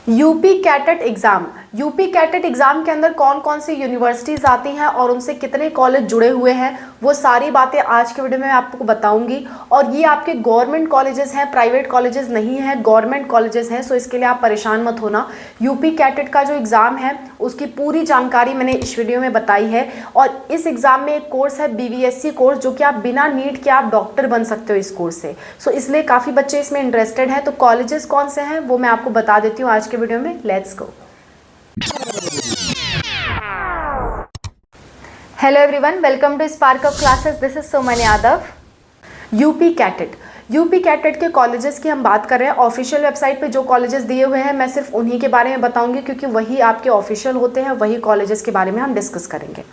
UP CATET exam. UP CATET exam के अंदर कौन कौन सी यूनिवर्सिटीज़ आती हैं और उनसे कितने कॉलेज जुड़े हुए हैं, वो सारी बातें आज के वीडियो में मैं आपको बताऊंगी। और ये आपके गवर्नमेंट कॉलेजेस हैं, प्राइवेट कॉलेजेस नहीं हैं, गवर्नमेंट कॉलेजेस हैं। सो इसके लिए आप परेशान मत होना। यूपी कैटेट का जो एग्ज़ाम है उसकी पूरी जानकारी मैंने इस वीडियो में बताई है। और इस एग्ज़ाम में एक कोर्स है BVSC कोर्स, जो कि आप बिना नीट के आप डॉक्टर बन सकते हो इस कोर्स से। सो इसलिए काफ़ी बच्चे इसमें इंटरेस्टेड हैं। तो कॉलेजेस कौन से हैं वो मैं आपको बता देती हूँ आज के वीडियो में। Let's go. Hello everyone, welcome to spark of classes. This is Suman Yadav. UP CATET के कॉलेजेस की हम बात कर रहे हैं। ऑफिशियल वेबसाइट पे जो कॉलेजेस दिए हुए हैं मैं सिर्फ उन्हीं के बारे में बताऊंगी, क्योंकि वही आपके ऑफिशियल होते हैं, वही कॉलेजेस के बारे में हम डिस्कस करेंगे।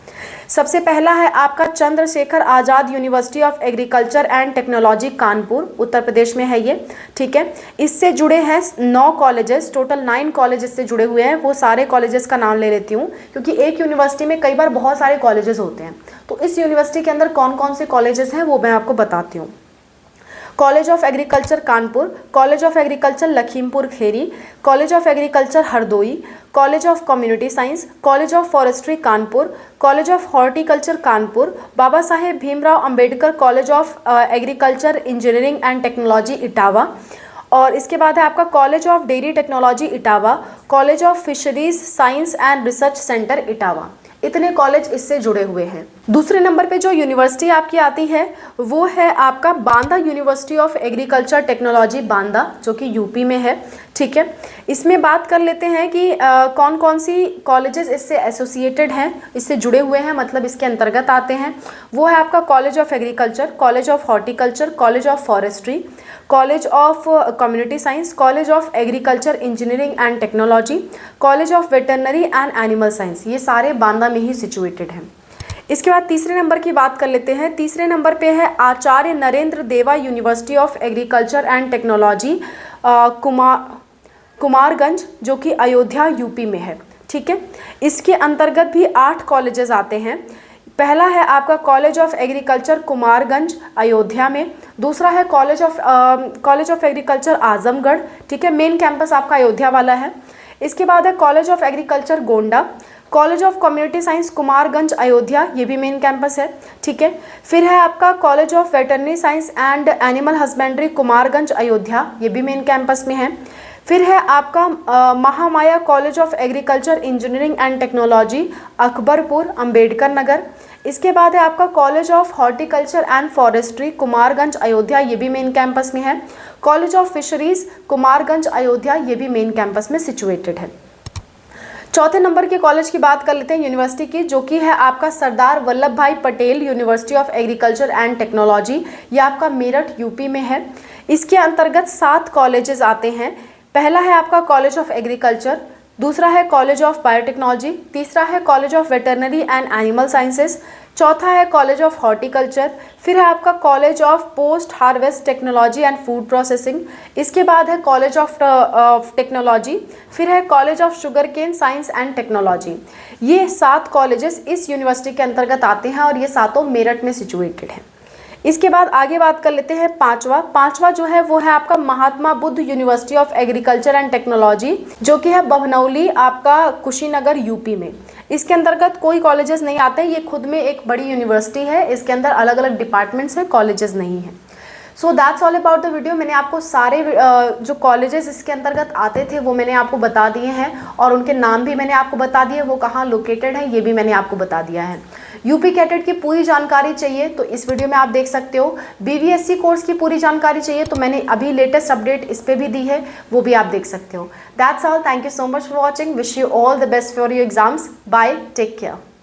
सबसे पहला है आपका Chandrashekhar Azad university of agriculture and technology, Kanpur, Uttar Pradesh में है ये। ठीक है, इससे जुड़े हैं 9 कॉलेजेस, टोटल 9 कॉलेजेस से जुड़े हुए हैं। वो सारे कॉलेजेस का नाम ले लेती हूँ, क्योंकि एक यूनिवर्सिटी में कई बार बहुत सारे कॉलेजेस होते हैं। तो इस यूनिवर्सिटी के अंदर कौन कौन से कॉलेजेस हैं वो मैं आपको बताती हूँ। College of agriculture Kanpur, college of agriculture Lakhimpur Kheri, college of agriculture Hardoi, college of community science, college of forestry Kanpur, college of horticulture Kanpur, Baba Saheb Bhimrao Ambedkar college of agriculture engineering and technology Etawah, और इसके बाद है आपका college of dairy technology Etawah, college of fisheries science and research centre Etawah. इतने college इससे जुड़े हुए हैं। दूसरे नंबर पे जो यूनिवर्सिटी आपकी आती है वो है आपका Banda university of agriculture technology, Banda, जो कि यूपी में है। ठीक है, इसमें बात कर लेते हैं कि कौन कौन सी कॉलेजेस इससे एसोसिएटेड हैं, इससे जुड़े हुए हैं, मतलब इसके अंतर्गत आते हैं। वो है आपका college of agriculture, college of horticulture, college of forestry, college of community science, college of agriculture engineering and technology, college of veterinary and animal science. ये सारे बांदा में ही सिचुएटेड हैं। इसके बाद तीसरे नंबर की बात कर लेते हैं। तीसरे नंबर पे है आचार्य नरेंद्र देवा university of agriculture and technology, Kumarganj, जो कि अयोध्या यूपी में है। ठीक है, इसके अंतर्गत भी 8 कॉलेजेस आते हैं। पहला है आपका college of agriculture Kumarganj, Ayodhya में। दूसरा है कॉलेज ऑफ एग्रीकल्चर आजमगढ़। ठीक है, मेन कैंपस आपका अयोध्या वाला है। इसके बाद है college of agriculture Gonda, college of community science Kumarganj, Ayodhya, ये भी मेन कैंपस है। ठीक है, फिर है आपका college of veterinary science and animal husbandry Kumarganj, Ayodhya, ये भी मेन कैंपस में है। फिर है आपका Mahamaya college of agriculture engineering and technology, Akbarpur, Ambedkar Nagar. इसके बाद है आपका college of horticulture and forestry Kumarganj, Ayodhya, ये भी मेन कैंपस में है। College of fisheries Kumarganj, Ayodhya, ये भी मेन कैंपस में सिचुएटेड है। चौथे नंबर के कॉलेज की बात कर लेते हैं यूनिवर्सिटी की, जो कि है आपका सरदार वल्लभ भाई Patel university of agriculture and technology, ये आपका मेरठ यूपी में है। इसके अंतर्गत 7 कॉलेजेस आते हैं। पहला है आपका कॉलेज ऑफ एग्रीकल्चर, दूसरा है कॉलेज ऑफ बायोटेक्नोलॉजी, तीसरा है college of veterinary and animal sciences, चौथा है कॉलेज ऑफ हॉर्टिकल्चर, फिर है आपका college of post harvest technology and food processing. इसके बाद है कॉलेज ऑफ टेक्नोलॉजी, फिर है college of sugarcane science and technology. ये 7 कॉलेजेस इस यूनिवर्सिटी के अंतर्गत आते हैं और ये सातों मेरठ में सिचुएटेड हैं। इसके बाद आगे बात कर लेते हैं पांचवा जो है वो है आपका Mahatma Buddha university of agriculture and technology, जो कि है बभनौली, आपका कुशीनगर, यूपी में। इसके अंतर्गत कोई कॉलेजेस नहीं आते हैं, ये खुद में एक बड़ी यूनिवर्सिटी है। इसके अंदर अलग अलग डिपार्टमेंट्स हैं, कॉलेजेस नहीं हैं। So that's all about the video. मैंने आपको सारे जो कॉलेजेस इसके अंतर्गत आते थे वो मैंने आपको बता दिए हैं, और उनके नाम भी मैंने आपको बता दिए, वो कहाँ लोकेटेड है ये भी मैंने आपको बता दिया है। यूपी कैटेट की पूरी जानकारी चाहिए तो इस वीडियो में आप देख सकते हो। BVSC कोर्स की पूरी जानकारी चाहिए तो मैंने अभी लेटेस्ट अपडेट इस पर भी दी है, वो भी आप देख सकते हो। That's all, thank you so much for watching, wish you all the best for your exams, bye, take care.